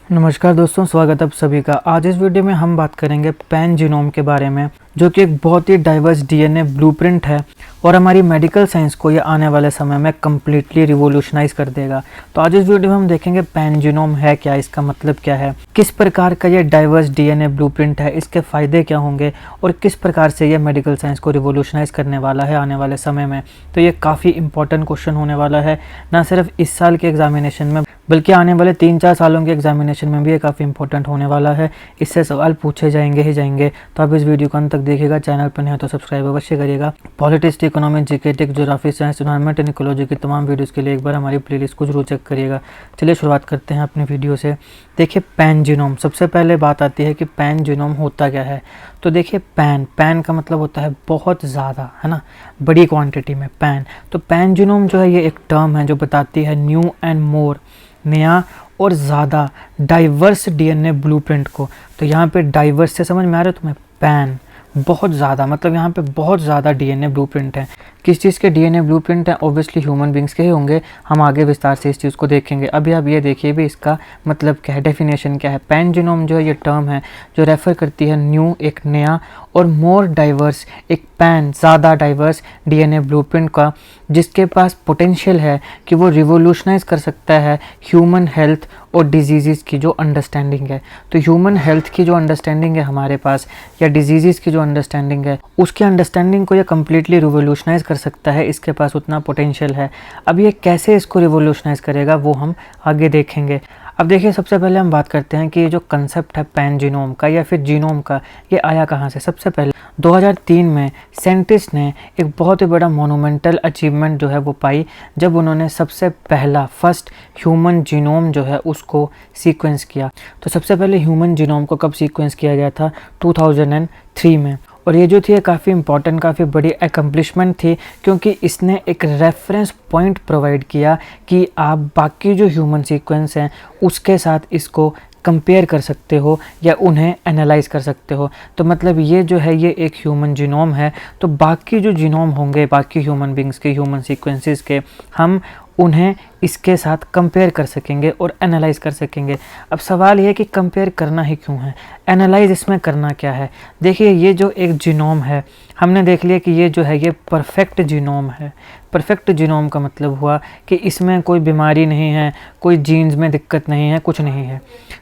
नमस्कार दोस्तों, स्वागत है आप सभी का। आज इस वीडियो में हम बात करेंगे पैन जीनोम के बारे में, जो कि एक बहुत ही डाइवर्स डीएनए ब्लूप्रिंट है और हमारी मेडिकल साइंस को ये आने वाले समय में कम्प्लीटली रिवोल्यूशनाइज कर देगा। तो आज इस वीडियो में हम देखेंगे पैन जीनोम है क्या, इसका मतलब क्या है, किस प्रकार का ये डाइवर्स डीएनए ब्लूप्रिंट है, इसके फ़ायदे क्या होंगे और किस प्रकार से ये मेडिकल साइंस को रिवोल्यूशनाइज करने वाला है आने वाले समय में। तो ये काफ़ी इंपॉर्टेंट क्वेश्चन होने वाला है, ना सिर्फ इस साल के एग्जामिनेशन में बल्कि आने वाले 3-4 सालों के एग्जामिनेशन में भी ये काफ़ी इंपॉर्टेंट होने वाला है। इससे सवाल पूछे जाएंगे ही जाएंगे। तो आप इस वीडियो को अंत तक देखिएगा। चैनल पर नहीं है तो सब्सक्राइब अवश्य करिएगा। Politics, economic, GK, tech, geography, science, environment and ecology की तमाम वीडियोज़ के लिए एक बार हमारी प्लेलिस्ट को जरूर चेक करिएगा। चलिए शुरुआत करते हैं अपनी वीडियो से। देखिए पैन जीनोम, सबसे पहले बात आती है कि पैन जीनोम होता क्या है। तो देखिए पैन का मतलब होता है बहुत ज़्यादा, है ना, बड़ी क्वांटिटी में पैन। तो पैन जीनोम जो है ये एक टर्म है जो बताती है न्यू एंड मोर, नया और ज़्यादा डाइवर्स डीएनए ब्लूप्रिंट को। तो यहाँ पे डाइवर्स से समझ में आ रहा है तुम्हें, पैन बहुत ज़्यादा, मतलब यहाँ पे बहुत ज़्यादा डीएनए ब्लूप्रिंट है। किस चीज़ के डीएनए ब्लूप्रिंट है? ऑब्वियसली ह्यूमन बींग्स के ही होंगे। हम आगे विस्तार से इस चीज़ को देखेंगे। अभी आप ये देखिए भी इसका मतलब क्या है, डेफिनेशन क्या है। पैन जीनोम जो है ये टर्म है जो रेफ़र करती है न्यू, एक नया, और मोर डाइवर्स, एक पैन ज़्यादा डाइवर्स डीएनए ब्लूप्रिंट का, जिसके पास पोटेंशियल है कि वो रिवोल्यूशनाइज कर सकता है ह्यूमन हेल्थ और डिजीज़ की जो अंडरस्टैंडिंग है। तो ह्यूमन हेल्थ की जो अंडरस्टैंडिंग है हमारे पास, या डिजीज़ की जो अंडरस्टैंडिंग है, उसकी अंडरस्टैंडिंग को ये कम्प्लीटली रिवोल्यूशनाइज कर सकता है। इसके पास उतना पोटेंशियल है। अब ये कैसे इसको रिवोल्यूशनाइज करेगा वो हम आगे देखेंगे। अब देखिए सबसे पहले हम बात करते हैं कि ये जो कंसेप्ट है पैन जीनोम का या फिर जीनोम का, ये आया कहाँ से। सबसे पहले 2003 में साइंटिस्ट ने एक बहुत ही बड़ा मोनूमेंटल अचीवमेंट जो है वो पाई, जब उन्होंने सबसे पहला फर्स्ट ह्यूमन जीनोम जो है उसको सीक्वेंस किया। तो सबसे पहले ह्यूमन जीनोम को कब सीक्वेंस किया गया था? 2003 में। और ये जो थी काफ़ी इंपॉर्टेंट, काफ़ी बड़ी एकम्प्लिशमेंट थी, क्योंकि इसने एक रेफरेंस पॉइंट प्रोवाइड किया कि आप बाकी जो ह्यूमन सीक्वेंस हैं उसके साथ इसको कंपेयर कर सकते हो या उन्हें एनालाइज कर सकते हो। तो मतलब ये जो है ये एक ह्यूमन जीनोम है, तो बाकी जो जीनोम होंगे बाकी ह्यूमन बींग्स के, ह्यूमन सीक्वेंसेस के, हम उन्हें इसके साथ कंपेयर कर सकेंगे और एनालाइज कर सकेंगे। अब सवाल ये है कि कंपेयर करना ही क्यों है, एनालाइज इसमें करना क्या है। देखिए ये जो एक जीनोम है, हमने देख लिया कि ये जो है ये परफेक्ट जीनोम है। परफेक्ट जीनोम का मतलब हुआ कि इसमें कोई बीमारी नहीं है, कोई जीन्स में दिक्कत नहीं है, कुछ नहीं है।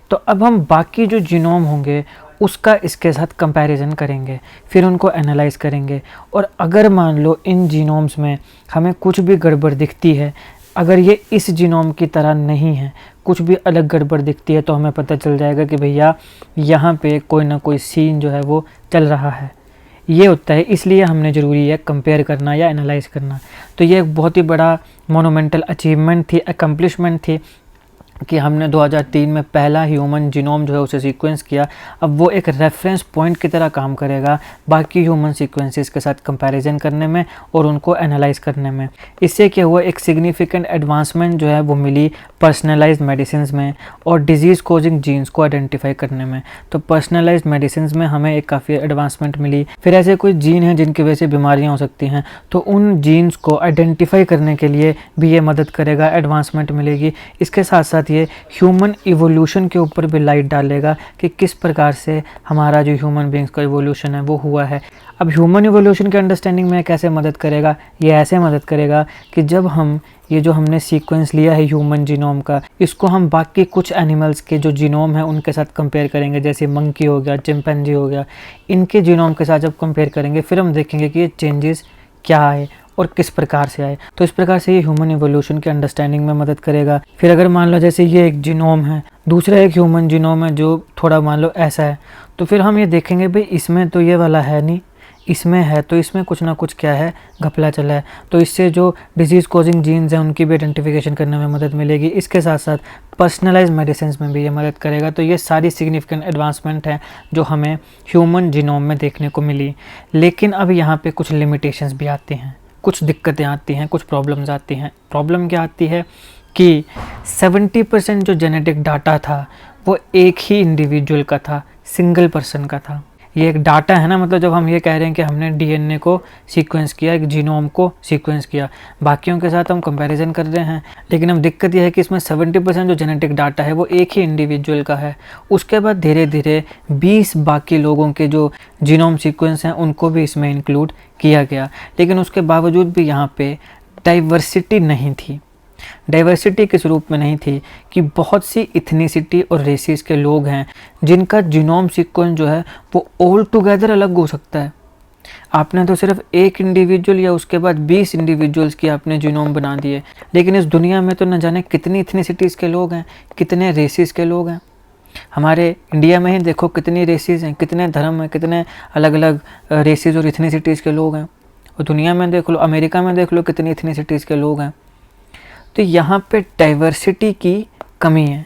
तो अब हम बाकी जो जीनोम होंगे उसका इसके साथ कंपैरिजन करेंगे, फिर उनको एनालाइज करेंगे। और अगर मान लो इन जीनोम्स में हमें कुछ भी गड़बड़ दिखती है, अगर ये इस जीनोम की तरह नहीं है, कुछ भी अलग गड़बड़ दिखती है, तो हमें पता चल जाएगा कि भैया यहाँ पे कोई ना कोई सीन जो है वो चल रहा है। ये होता है, इसलिए हमने ज़रूरी है कंपेयर करना या एनालाइज करना। तो ये एक बहुत ही बड़ा मोनूमेंटल अचीवमेंट थी, एकम्प्लिशमेंट थी कि हमने 2003 में पहला ह्यूमन जीनोम जो है उसे सीक्वेंस किया। अब वो एक रेफरेंस पॉइंट की तरह काम करेगा बाकी ह्यूमन सीक्वेंसेस के साथ कंपैरिजन करने में और उनको एनालाइज करने में। इससे क्या हुआ, एक सिग्निफिकेंट एडवांसमेंट जो है वो मिली पर्सनलाइज्ड मेडिसिन में और डिजीज़ कॉजिंग जीन्स को आइडेंटिफाई करने में। तो पर्सनलाइज्ड मेडिसिन में हमें एक काफ़ी एडवांसमेंट मिली। फिर ऐसे कोई जीन हैं जिनकी वजह से बीमारियाँ हो सकती हैं, तो उन जीन्स को आइडेंटिफाई करने के लिए भी ये मदद करेगा, एडवांसमेंट मिलेगी। इसके साथ साथ ये ह्यूमन इवोल्यूशन के ऊपर भी लाइट डालेगा कि किस प्रकार से हमारा जो ह्यूमन बींग्स का इवोल्यूशन है वो हुआ है। अब ह्यूमन इवोल्यूशन के अंडरस्टैंडिंग में कैसे मदद करेगा? ये ऐसे मदद करेगा कि जब हम ये जो हमने सीक्वेंस लिया है ह्यूमन जीनोम का, इसको हम बाकी कुछ एनिमल्स के जो जीनोम है उनके साथ कंपेयर करेंगे, जैसे मंकी हो गया, चिंपैंजी हो गया, इनके जीनोम के साथ जब कंपेयर करेंगे फिर हम देखेंगे कि ये चेंजेस क्या आए और किस प्रकार से आए। तो इस प्रकार से ये ह्यूमन इवोल्यूशन के अंडरस्टैंडिंग में मदद करेगा। फिर अगर मान लो जैसे ये एक जीनोम है, दूसरा एक ह्यूमन जीनोम है जो थोड़ा मान लो ऐसा है, तो फिर हम ये देखेंगे भाई इसमें तो ये वाला है नहीं, इसमें है, तो इसमें कुछ ना कुछ क्या है, घपला चला है। तो इससे जो डिजीज़ कॉजिंग जीन्स हैं उनकी भी आइडेंटिफिकेशन करने में मदद मिलेगी। इसके साथ साथ पर्सनलाइज्ड मेडिसिन में भी ये मदद करेगा। तो ये सारी सिग्निफिकेंट एडवांसमेंट है जो हमें ह्यूमन जीनोम में देखने को मिली। लेकिन अब यहाँ पे कुछ लिमिटेशंस भी आती हैं, कुछ दिक्कतें आती हैं, कुछ प्रॉब्लम्स आती हैं। प्रॉब्लम क्या आती है कि 70% जो जेनेटिक डाटा था वो एक ही इंडिविजुअल का था, सिंगल पर्सन का था। ये एक डाटा है ना, मतलब जब हम ये कह रहे हैं कि हमने डीएनए को सीक्वेंस किया, एक जीनोम को सीक्वेंस किया, बाकियों के साथ हम कंपैरिजन कर रहे हैं, लेकिन अब दिक्कत यह है कि इसमें 70% जो जेनेटिक डाटा है वो एक ही इंडिविजुअल का है। उसके बाद धीरे धीरे 20 बाकी लोगों के जो जीनोम सीक्वेंस हैं उनको भी इसमें इंक्लूड किया गया, लेकिन उसके बावजूद भी यहाँ पे डाइवर्सिटी नहीं थी। डाइवर्सिटी किस रूप में नहीं थी कि बहुत सी इथनिसिटी और रेसिस के लोग हैं जिनका जीनोम सीक्वेंस जो है वो ऑल टुगेदर अलग हो सकता है। आपने तो सिर्फ एक इंडिविजुअल या उसके बाद 20 इंडिविजुअल्स की आपने जीनोम बना दिए, लेकिन इस दुनिया में तो न जाने कितनी इथनिसिटीज़ के लोग हैं, कितने रेसिस के लोग हैं। हमारे इंडिया में ही देखो कितनी रेसिस हैं, कितने धर्म हैं, कितने अलग अलग रेसिस और इथनिसिटीज़ के लोग हैं। और दुनिया में देख लो, अमेरिका में देख लो कितनी इथनिसिटीज़ के लोग हैं। तो यहाँ पे डाइवर्सिटी की कमी है।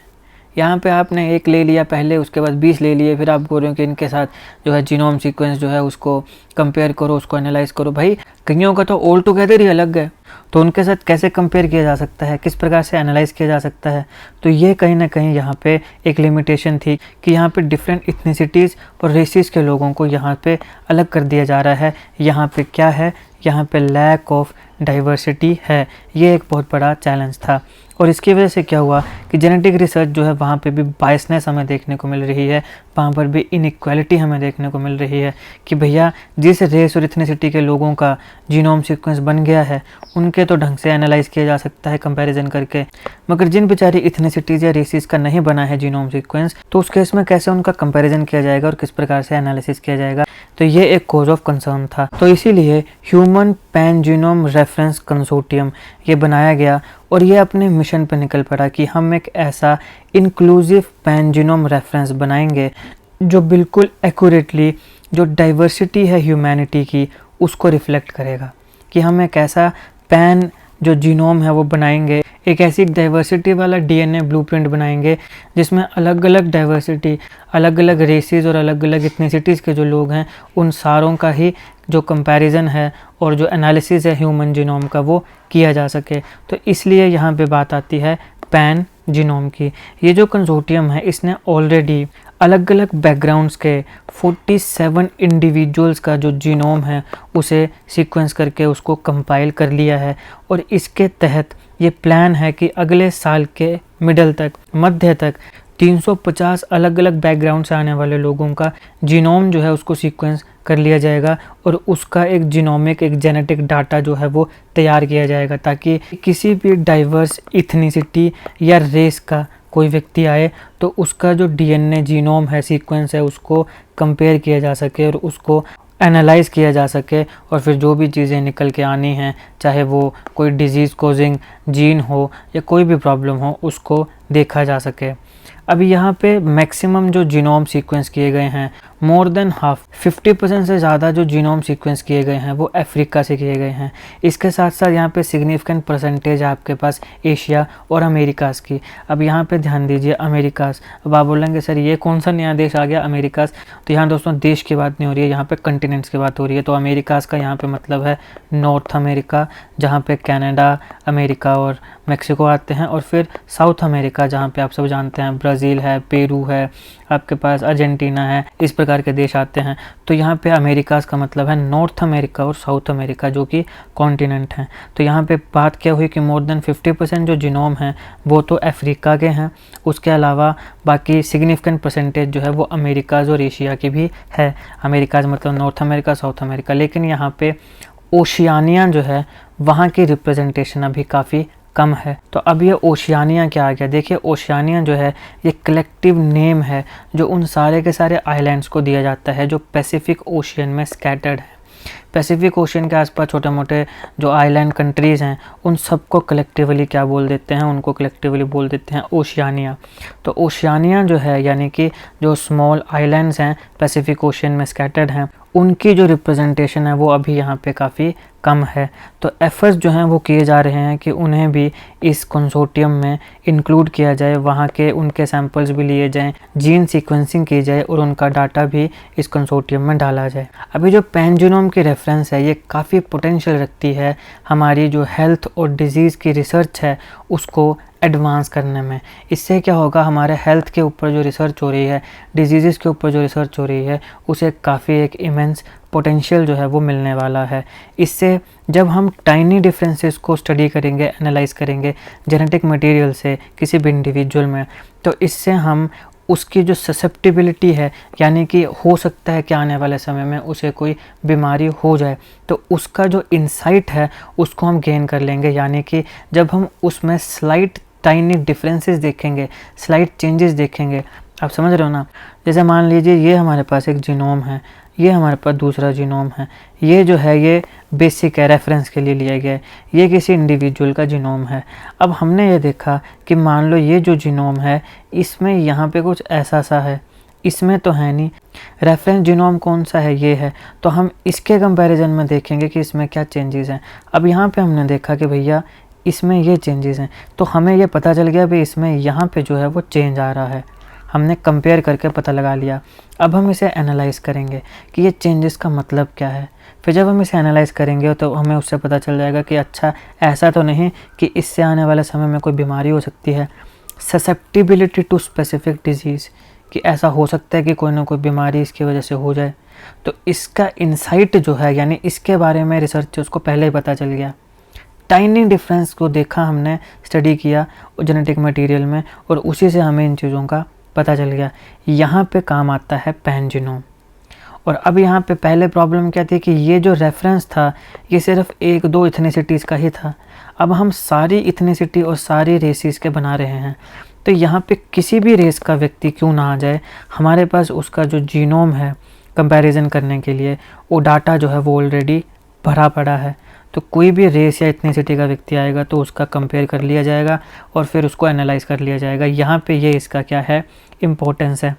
यहाँ पे आपने एक ले लिया पहले, उसके बाद 20 ले लिए, फिर आप बोल रहे हो कि इनके साथ जो है जीनोम सीक्वेंस जो है उसको कंपेयर करो, उसको एनालाइज करो। भाई कईयों का तो ऑल टुगेदर ही अलग है, तो उनके साथ कैसे कंपेयर किया जा सकता है, किस प्रकार से एनालाइज किया जा सकता है। तो ये कहीं ना कहीं यहाँ पे एक लिमिटेशन थी कि यहाँ पे डिफरेंट इथनिसिटीज़ और रेसिस के लोगों को यहाँ पे अलग कर दिया जा रहा है। यहाँ पे क्या है, यहाँ पे लैक ऑफ डाइवर्सिटी है। ये एक बहुत बड़ा चैलेंज था, और इसकी वजह से क्या हुआ कि जेनेटिक रिसर्च जो है वहाँ पे भी बायसनेस हमें देखने को मिल रही है, वहाँ पर भी इनइक्वालिटी हमें देखने को मिल रही है कि भैया जिस रेस और इथनिसिटी के लोगों का जीनोम सीक्वेंस बन गया है उनके तो ढंग से एनालाइज किया जा सकता है कंपैरिजन करके, मगर जिन बेचारी इथनिसिटीज़ या रेसिस का नहीं बना है जीनोम सीक्वेंस, तो उस केस में कैसे उनका कंपैरिजन किया जाएगा और किस प्रकार से एनालिसिस किया जाएगा। तो ये एक कॉज ऑफ कंसर्न था। तो इसीलिए human pan genome reference consortium ये बनाया गया, और ये अपने मिशन पर निकल पड़ा कि हम एक ऐसा इंक्लूसिव पैन जीनोम रेफरेंस बनाएंगे जो बिल्कुल एक्यूरेटली जो डाइवर्सिटी है ह्यूमैनिटी की उसको रिफ्लेक्ट करेगा। कि हम एक ऐसा पैन जो जीनोम है वो बनाएंगे, एक ऐसी डाइवर्सिटी वाला डीएनए ब्लूप्रिंट बनाएंगे जिसमें अलग अलग डाइवर्सिटी, अलग अलग रेसेस और अलग अलग इथनिसिटीज़ के जो लोग हैं उन सारों का ही जो कंपैरिजन है और जो एनालिसिस है ह्यूमन जीनोम का वो किया जा सके। तो इसलिए यहाँ पे बात आती है पैन जीनोम की। ये जो कंसोर्टियम है इसने ऑलरेडी अलग अलग बैकग्राउंड्स के 47 इंडिविजुअल्स का जो जीनोम है उसे सीक्वेंस करके उसको कंपाइल कर लिया है, और इसके तहत ये प्लान है कि अगले साल के मिडल तक, मध्य तक 350 अलग अलग बैकग्राउंड से आने वाले लोगों का जीनोम जो है उसको सीक्वेंस कर लिया जाएगा, और उसका एक जीनोमिक, एक जेनेटिक डाटा जो है वो तैयार किया जाएगा, ताकि किसी भी डाइवर्स इथनिसिटी या रेस का कोई व्यक्ति आए तो उसका जो डीएनए जीनोम है, सीक्वेंस है, उसको कंपेयर किया जा सके और उसको एनालाइज किया जा सके, और फिर जो भी चीज़ें निकल के आनी हैं, चाहे वो कोई डिजीज़ कोजिंग जीन हो या कोई भी प्रॉब्लम हो, उसको देखा जा सके। अभी यहाँ पे मैक्सिमम जो जीनोम सीक्वेंस किए गए हैं, मोर देन हाफ 50% से ज़्यादा जो जीनोम सीक्वेंस किए गए हैं वो अफ्रीका से किए गए हैं। इसके साथ साथ यहाँ पे सिग्निफिकेंट परसेंटेज है आपके पास एशिया और अमेरिकास की। अब यहाँ पे ध्यान दीजिए, अमेरिकास, अब आप बोलेंगे सर ये कौन सा नया देश आ गया अमेरिकास। तो यहाँ दोस्तों देश की बात नहीं हो रही है, यहाँ पे कंटिनेंट्स की बात हो रही है। तो अमेरिकास का यहाँ पे मतलब है नॉर्थ अमेरिका, जहाँ पे कनाडा, अमेरिका और मेक्सिको आते हैं, और फिर साउथ अमेरिका जहाँ पे आप सब जानते हैं ब्राज़ील है, पेरू है, आपके पास अर्जेंटीना है, इस प्रकार के देश आते हैं। तो यहाँ पे अमेरिकास का मतलब है नॉर्थ अमेरिका और साउथ अमेरिका जो कि कॉन्टिनेंट हैं। तो यहाँ पे बात क्या हुई कि मोर देन 50% जो जीनोम हैं वो तो अफ्रीका के हैं, उसके अलावा बाकी सिग्निफिकेंट परसेंटेज जो है वो अमेरिकाज और एशिया की भी है। अमेरिकाज मतलब नॉर्थ अमेरिका, साउथ अमेरिका, लेकिन यहाँ पे ओशियानिया जो है वहाँ की रिप्रेजेंटेशन अभी काफ़ी कम है। तो अब ये ओशियानिया क्या आ गया, देखिए ओशियानिया जो है ये कलेक्टिव नेम है जो उन सारे के सारे आइलैंड्स को दिया जाता है जो पैसिफिक ओशियन में स्कैटर्ड है। पैसिफिक ओशियन के आसपास छोटे मोटे जो आइलैंड कंट्रीज़ हैं उन सबको कलेक्टिवली क्या बोल देते हैं, उनको कलेक्टिवली बोल देते हैं ओशियानिया। तो ओशियानिया जो है यानी कि जो स्मॉल आइलैंड्स हैं पैसिफिक ओशियन में स्कैटर्ड हैं, उनकी जो रिप्रेजेंटेशन है वो अभी यहाँ पे काफ़ी कम है। तो एफर्ट्स जो हैं वो किए जा रहे हैं कि उन्हें भी इस कंसोर्टियम में इंक्लूड किया जाए, वहाँ के उनके सैंपल्स भी लिए जाएं, जीन सीक्वेंसिंग की जाए और उनका डाटा भी इस कंसोर्टियम में डाला जाए। अभी जो पैन जीनोम की रेफरेंस है ये काफ़ी पोटेंशियल रखती है हमारी जो हेल्थ और डिजीज़ की रिसर्च है उसको एडवांस करने में। इससे क्या होगा, हमारे हेल्थ के ऊपर जो रिसर्च हो रही है, डिजीज़ के ऊपर जो रिसर्च हो रही है, उसे काफ़ी एक इमेंस पोटेंशियल जो है वो मिलने वाला है। इससे जब हम टाइनी डिफरेंसेस को स्टडी करेंगे, एनालाइज करेंगे जेनेटिक मटेरियल से किसी भी इंडिविजुअल में, तो इससे हम उसकी जो ससेप्टिबिलिटी है, यानी कि हो सकता है कि आने वाले समय में उसे कोई बीमारी हो जाए, तो उसका जो इंसाइट है उसको हम गेन कर लेंगे। यानी कि जब हम उसमें स्लाइट टाइनी डिफरेंसेस देखेंगे, स्लाइट चेंजेस देखेंगे, आप समझ रहे हो ना। जैसे मान लीजिए ये हमारे पास एक जीनोम है, ये हमारे पास दूसरा जीनोम है, ये जो है ये बेसिक है, रेफरेंस के लिए लिया गया है, ये किसी इंडिविजुअल का जीनोम है। अब हमने ये देखा कि मान लो ये जो जीनोम है इसमें यहाँ पे कुछ ऐसा सा है, इसमें तो है नहीं, रेफरेंस जीनोम कौन सा है, ये है, तो हम इसके कंपैरिजन में देखेंगे कि इसमें क्या चेंजेस हैं। अब यहाँ पे हमने देखा कि भैया इसमें ये चेंजेस हैं, तो हमें ये पता चल गया भाई इसमें यहाँ पे जो है वो चेंज आ रहा है, हमने कंपेयर करके पता लगा लिया। अब हम इसे एनालाइज करेंगे कि ये चेंजेस का मतलब क्या है। फिर जब हम इसे एनालाइज करेंगे तो हमें उससे पता चल जाएगा कि अच्छा ऐसा तो नहीं कि इससे आने वाले समय में कोई बीमारी हो सकती है, ससेप्टिबिलिटी टू स्पेसिफिक डिजीज़, कि ऐसा हो सकता है कि कोई ना कोई बीमारी इसकी वजह से हो जाए। तो इसका इंसाइट जो है, यानी इसके बारे में रिसर्चर्स को पहले ही पता चल गया। टाइनी डिफरेंस को देखा हमने, स्टडी किया जेनेटिक मटेरियल में, और उसी से हमें इन चीज़ों का पता चल गया। यहाँ पे काम आता है पैन जीनोम। और अब यहाँ पे पहले प्रॉब्लम क्या थी कि ये जो रेफरेंस था ये सिर्फ 1-2 इथनिसिटीज़ का ही था। अब हम सारी इथनिसिटी और सारी रेसिस के बना रहे हैं, तो यहाँ पे किसी भी रेस का व्यक्ति क्यों ना आ जाए, हमारे पास उसका जो जीनोम है कंपैरिजन करने के लिए वो डाटा जो है वो ऑलरेडी भरा पड़ा है। तो कोई भी रेस या इथनिसिटी का व्यक्ति आएगा तो उसका कंपेयर कर लिया जाएगा और फिर उसको एनालाइज कर लिया जाएगा। यहाँ पे ये इसका क्या है, इम्पोर्टेंस है।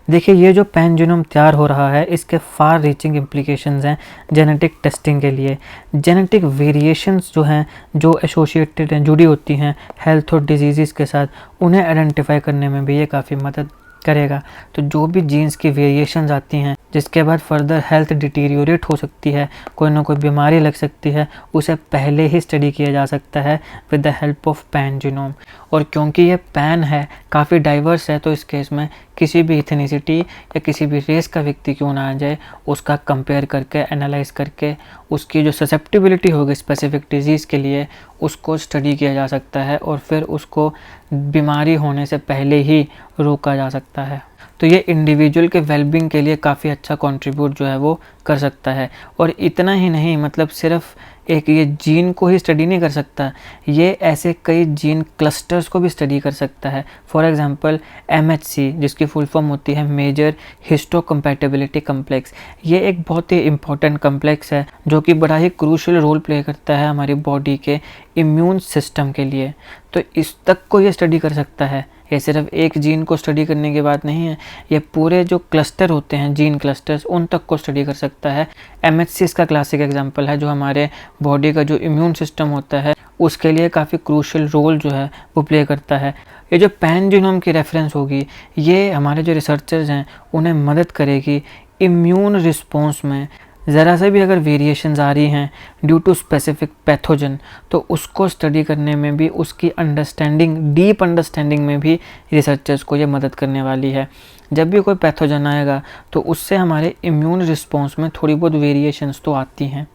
देखिए ये जो पैन जीनोम तैयार हो रहा है इसके फार रीचिंग इम्प्लीकेशंस हैं जेनेटिक टेस्टिंग के लिए। जेनेटिक वेरिएशंस जो हैं, जो एसोसिएटेड हैं, जुड़ी होती हैं हेल्थ और डिजीज़ के साथ, उन्हें आइडेंटिफाई करने में भी ये काफ़ी मदद करेगा। तो जो भी जीन्स की वेरिएशंस आती हैं जिसके बाद फर्दर हेल्थ डिटीरियोरेट हो सकती है, कोई ना कोई बीमारी लग सकती है, उसे पहले ही स्टडी किया जा सकता है with the help of pan genome. और क्योंकि ये पैन है, काफ़ी डाइवर्स है, तो इस केस में किसी भी इथनिसिटी या किसी भी रेस का व्यक्ति क्यों ना आ जाए, उसका कंपेयर करके एनालाइज करके उसकी जो ससेप्टिबिलिटी होगी स्पेसिफिक डिजीज़ के लिए उसको स्टडी किया जा सकता है और फिर उसको बीमारी होने से पहले ही रोका जा सकता है। तो ये इंडिविजुअल के वेलबींग के लिए काफ़ी अच्छा कंट्रीब्यूट जो है वो कर सकता है। और इतना ही नहीं, मतलब सिर्फ एक ये जीन को ही स्टडी नहीं कर सकता, ये ऐसे कई जीन क्लस्टर्स को भी स्टडी कर सकता है। फॉर एग्जांपल MHC, जिसकी फुल फॉर्म होती है मेजर हिस्टोकम्पैटिबिलिटी कम्प्लेक्स, ये एक बहुत ही इम्पॉर्टेंट कम्प्लेक्स है जो कि बड़ा ही क्रूशियल रोल प्ले करता है हमारी बॉडी के इम्यून सिस्टम के लिए। तो इस तक को ये स्टडी कर सकता है। ये सिर्फ एक जीन को स्टडी करने की बात नहीं है, ये पूरे जो क्लस्टर होते हैं, जीन क्लस्टर्स, उन तक को स्टडी कर सकता है। MHC इसका क्लासिक एग्जांपल है, जो हमारे बॉडी का जो इम्यून सिस्टम होता है उसके लिए काफ़ी क्रूशियल रोल जो है वो प्ले करता है। ये जो पैन जीनोम की रेफरेंस होगी, ये हमारे जो रिसर्चर्स हैं उन्हें मदद करेगी इम्यून रिस्पॉन्स में। ज़रा से भी अगर वेरिएशंस आ रही हैं ड्यू टू स्पेसिफिक पैथोजन, तो उसको स्टडी करने में भी, उसकी अंडरस्टैंडिंग, डीप अंडरस्टैंडिंग में भी रिसर्चर्स को ये मदद करने वाली है। जब भी कोई पैथोजन आएगा तो उससे हमारे इम्यून रिस्पॉन्स में थोड़ी बहुत वेरिएशंस तो आती हैं।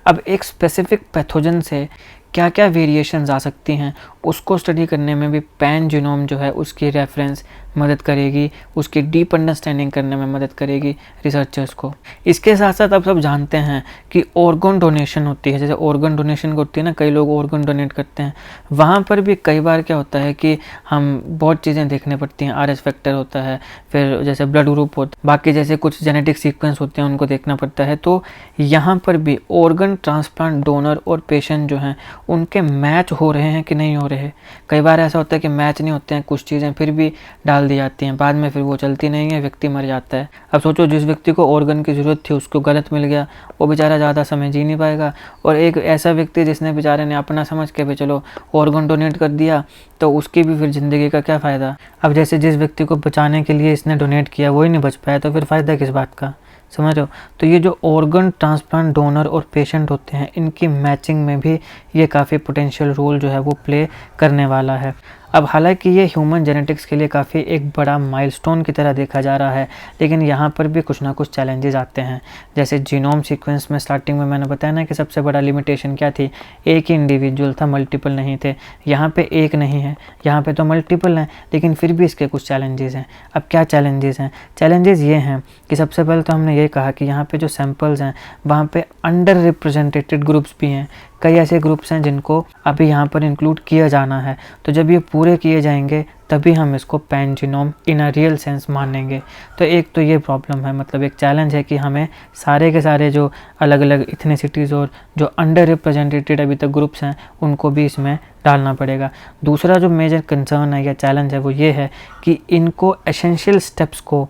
अब एक स्पेसिफिक पैथोजन से क्या क्या वेरिएशंस आ सकती हैं उसको स्टडी करने में भी पैन जीनोम जो है उसकी रेफरेंस मदद करेगी, उसकी डीप अंडरस्टैंडिंग करने में मदद करेगी रिसर्चर्स को। इसके साथ साथ आप सब जानते हैं कि ऑर्गन डोनेशन होती है, जैसे ऑर्गन डोनेशन होती है ना, कई लोग ऑर्गन डोनेट करते हैं, वहाँ पर भी कई बार क्या होता है कि हम बहुत चीज़ें देखने पड़ती हैं। RS फैक्टर होता है, फिर जैसे ब्लड ग्रुप होता है, बाकी जैसे कुछ जेनेटिक सीक्वेंस होते हैं उनको देखना पड़ता है। तो यहाँ पर भी ऑर्गन ट्रांसप्लांट डोनर और पेशेंट जो हैं उनके मैच हो रहे हैं कि नहीं हो रहे। कई बार ऐसा होता है कि मैच नहीं होते हैं, कुछ चीज़ें फिर भी डाल दी जाती हैं, बाद में फिर वो चलती नहीं है, व्यक्ति मर जाता है। अब सोचो जिस व्यक्ति को ऑर्गन की ज़रूरत थी उसको गलत मिल गया, वो बेचारा ज़्यादा समय जी नहीं पाएगा। और एक ऐसा व्यक्ति जिसने बेचारे ने अपना समझ के भी चलो ऑर्गन डोनेट कर दिया, तो उसकी भी फिर ज़िंदगी का क्या फ़ायदा। अब जैसे जिस व्यक्ति को बचाने के लिए इसने डोनेट किया वही नहीं बच पाया, तो फिर फ़ायदा किस बात का। समझ रहे हो। तो ये जो ऑर्गन ट्रांसप्लांट डोनर और पेशेंट होते हैं, इनकी मैचिंग में भी ये काफ़ी पोटेंशियल रोल जो है वो प्ले करने वाला है। अब हालांकि ये ह्यूमन जेनेटिक्स के लिए काफ़ी एक बड़ा माइलस्टोन की तरह देखा जा रहा है, लेकिन यहाँ पर भी कुछ ना कुछ चैलेंजेस आते हैं। जैसे जीनोम सीक्वेंस में स्टार्टिंग में मैंने बताया ना कि सबसे बड़ा लिमिटेशन क्या थी, एक ही इंडिविजुअल था, मल्टीपल नहीं थे। यहाँ पे एक नहीं है, यहाँ पे तो मल्टीपल हैं, लेकिन फिर भी इसके कुछ चैलेंजेस हैं। अब क्या चैलेंजेस हैं? चैलेंजेस ये हैं कि सबसे पहले तो हमने ये कहा कि यहाँ पे जो सैम्पल्स हैं वहाँ पे अंडर रिप्रेजेंटेटेड ग्रुप्स भी हैं। कई ऐसे ग्रुप्स हैं जिनको अभी यहाँ पर इंक्लूड किया जाना है। तो जब ये पूरे किए जाएंगे तभी हम इसको pan genome in a real sense मानेंगे। तो एक तो ये प्रॉब्लम है, मतलब एक चैलेंज है कि हमें सारे के सारे जो अलग अलग इथनिसिटीज़ और जो अंडर रिप्रेजेंटेटेड अभी तक ग्रुप्स हैं उनको भी इसमें डालना पड़ेगा। दूसरा जो मेजर कंसर्न है या चैलेंज है वो ये है कि इनको एसेंशियल स्टेप्स को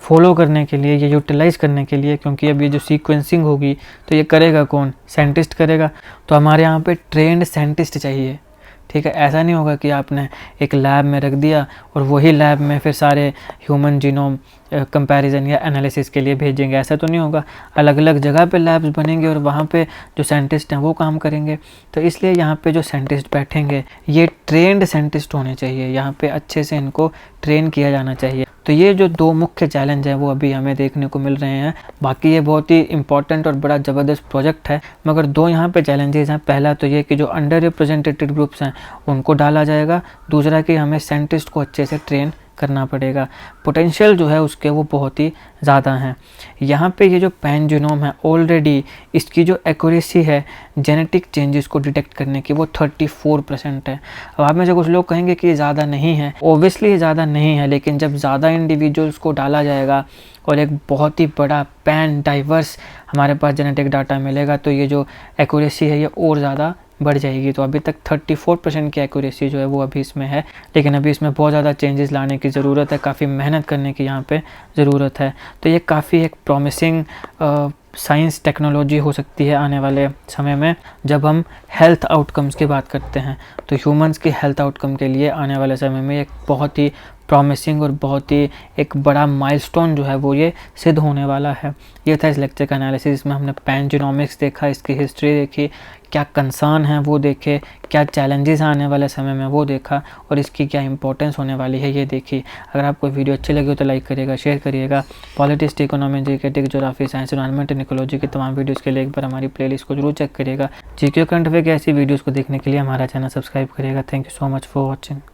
फॉलो करने के लिए, ये यूटिलाइज़ करने के लिए, क्योंकि अब ये जो सीक्वेंसिंग होगी तो ये करेगा कौन? साइंटिस्ट करेगा। तो हमारे यहाँ पे ट्रेंड साइंटिस्ट चाहिए, ठीक है। ऐसा नहीं होगा कि आपने एक लैब में रख दिया और वही लैब में फिर सारे ह्यूमन जीनोम कंपैरिजन या एनालिसिस के लिए भेजेंगे, ऐसा तो नहीं होगा। अलग अलग जगह पे लैब्स बनेंगे और वहाँ पे जो साइंटिस्ट हैं वो काम करेंगे। तो इसलिए यहाँ पे जो साइंटिस्ट बैठेंगे ये ट्रेंड साइंटिस्ट होने चाहिए, यहाँ पे अच्छे से इनको ट्रेन किया जाना चाहिए। तो ये जो दो मुख्य चैलेंज हैं वो अभी हमें देखने को मिल रहे हैं। बाकी ये बहुत ही इंपॉर्टेंट और बड़ा ज़बरदस्त प्रोजेक्ट है, मगर दो यहाँ पे चैलेंजेस हैं। पहला तो ये कि जो अंडर रिप्रेजेंटेटेड ग्रुप्स हैं उनको डाला जाएगा, दूसरा कि हमें साइंटिस्ट को अच्छे से ट्रेन करना पड़ेगा। पोटेंशियल जो है उसके वो बहुत ही ज़्यादा हैं। यहाँ पे ये जो पैन जीनोम है ऑलरेडी इसकी जो एक्यूरेसी है जेनेटिक चेंजेस को डिटेक्ट करने की वो 34% है। अब आप में से कुछ लोग कहेंगे कि ये ज़्यादा नहीं है, ओबियसली ये ज़्यादा नहीं है, लेकिन जब ज़्यादा इंडिविजुअल्स को डाला जाएगा और एक बहुत ही बड़ा पैन डाइवर्स हमारे पास जेनेटिक डाटा मिलेगा तो ये जो एक्यूरेसी है ये और ज़्यादा बढ़ जाएगी। तो अभी तक 34% की एक्यूरेसी जो है वो अभी इसमें है, लेकिन अभी इसमें बहुत ज़्यादा चेंजेस लाने की ज़रूरत है, काफ़ी मेहनत करने की यहाँ पे ज़रूरत है। तो ये काफ़ी एक प्रॉमिसिंग साइंस टेक्नोलॉजी हो सकती है आने वाले समय में। जब हम हेल्थ आउटकम्स की बात करते हैं तो ह्यूमंस के हेल्थ आउटकम के लिए आने वाले समय में एक बहुत ही प्रॉमिसिंग और बहुत ही एक बड़ा माइलस्टोन जो है वो ये सिद्ध होने वाला है। ये था इस लेक्चर का एनालिसिस। इसमें हमने पैन जीनोमिक्स देखा, इसकी हिस्ट्री देखी, क्या कंसर्न है वो देखे, क्या चैलेंजेस आने वाले समय में वो देखा और इसकी क्या इंपॉर्टेंस होने वाली है ये देखी। अगर आपको वीडियो अच्छी लगी हो तो लाइक करिएगा, शेयर करिएगा। Politics, economy, GK, geography, science, environment and ecology की तमाम वीडियोज़ के लिए एक बार हमारी प्लेलिस्ट को जरूर चेक करिएगा। जीके करंट अफेयर की ऐसी वीडियोज़ को देखने के लिए हमारा चैनल सब्सक्राइब करिएगा। Thank you so much for watching.